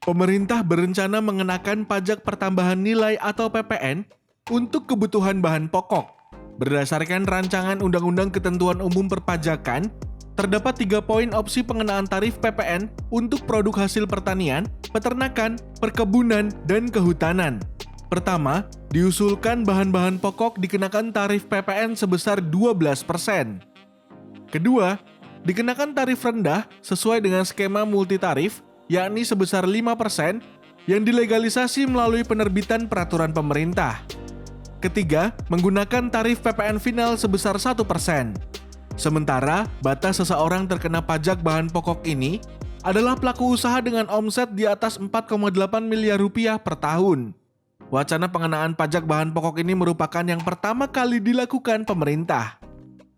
Pemerintah berencana mengenakan pajak pertambahan nilai atau PPN untuk kebutuhan bahan pokok. Berdasarkan rancangan Undang-Undang Ketentuan Umum Perpajakan, terdapat 3 poin opsi pengenaan tarif PPN untuk produk hasil pertanian, peternakan, perkebunan, dan kehutanan. Pertama, diusulkan bahan-bahan pokok dikenakan tarif PPN sebesar 12%. Kedua, dikenakan tarif rendah sesuai dengan skema multitarif, yakni sebesar 5% yang dilegalisasi melalui penerbitan peraturan pemerintah. Ketiga, menggunakan tarif PPN final sebesar 1%. Sementara, batas seseorang terkena pajak bahan pokok ini adalah pelaku usaha dengan omset di atas 4,8 miliar rupiah per tahun. Wacana pengenaan pajak bahan pokok ini merupakan yang pertama kali dilakukan pemerintah.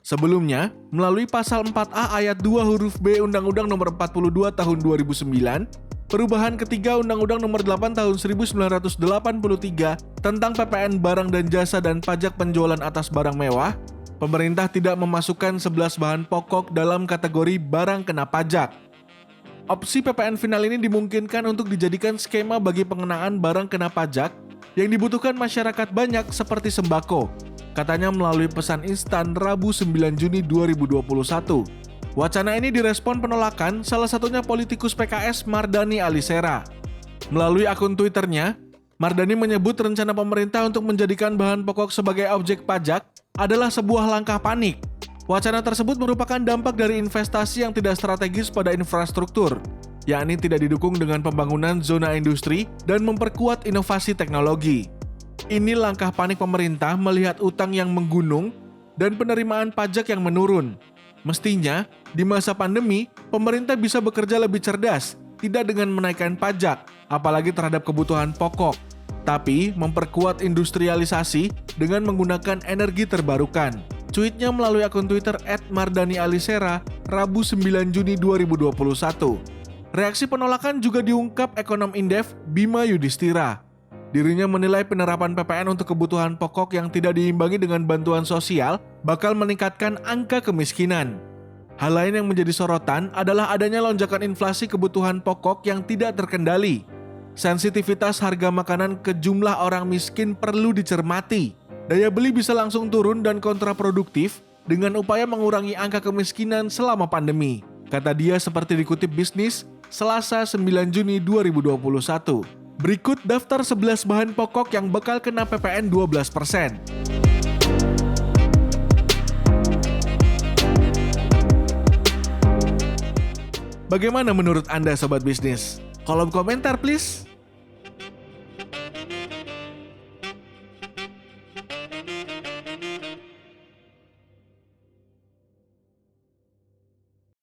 Sebelumnya, melalui pasal 4A ayat 2 huruf B Undang-Undang Nomor 42 Tahun 2009, perubahan ketiga Undang-Undang Nomor 8 Tahun 1983 tentang PPN barang dan jasa dan pajak penjualan atas barang mewah, pemerintah tidak memasukkan 11 bahan pokok dalam kategori barang kena pajak. Opsi PPN final ini dimungkinkan untuk dijadikan skema bagi pengenaan barang kena pajak yang dibutuhkan masyarakat banyak seperti sembako, katanya melalui pesan instan Rabu 9 Juni 2021. Wacana ini direspon penolakan salah satunya politikus PKS Mardhani Alisera. Melalui akun Twitternya, Mardhani menyebut rencana pemerintah untuk menjadikan bahan pokok sebagai objek pajak adalah sebuah langkah panik. Wacana tersebut merupakan dampak dari investasi yang tidak strategis pada infrastruktur, yakni tidak didukung dengan pembangunan zona industri dan memperkuat inovasi teknologi. Ini langkah panik pemerintah melihat utang yang menggunung dan penerimaan pajak yang menurun. Mestinya, di masa pandemi, pemerintah bisa bekerja lebih cerdas, tidak dengan menaikkan pajak, apalagi terhadap kebutuhan pokok, tapi memperkuat industrialisasi dengan menggunakan energi terbarukan. Tweetnya melalui akun Twitter @mardhanialisera, Rabu 9 Juni 2021. Reaksi penolakan juga diungkap ekonom Indef Bima Yudhistira. Dirinya menilai penerapan PPN untuk kebutuhan pokok yang tidak diimbangi dengan bantuan sosial bakal meningkatkan angka kemiskinan. Hal lain yang menjadi sorotan adalah adanya lonjakan inflasi kebutuhan pokok yang tidak terkendali. Sensitivitas harga makanan ke jumlah orang miskin perlu dicermati. Daya beli bisa langsung turun dan kontraproduktif dengan upaya mengurangi angka kemiskinan selama pandemi, kata dia seperti dikutip Bisnis, Selasa 9 Juni 2021. Berikut daftar 11 bahan pokok yang bakal kena PPN 12%. Bagaimana menurut Anda Sobat Bisnis? Kolom komentar please!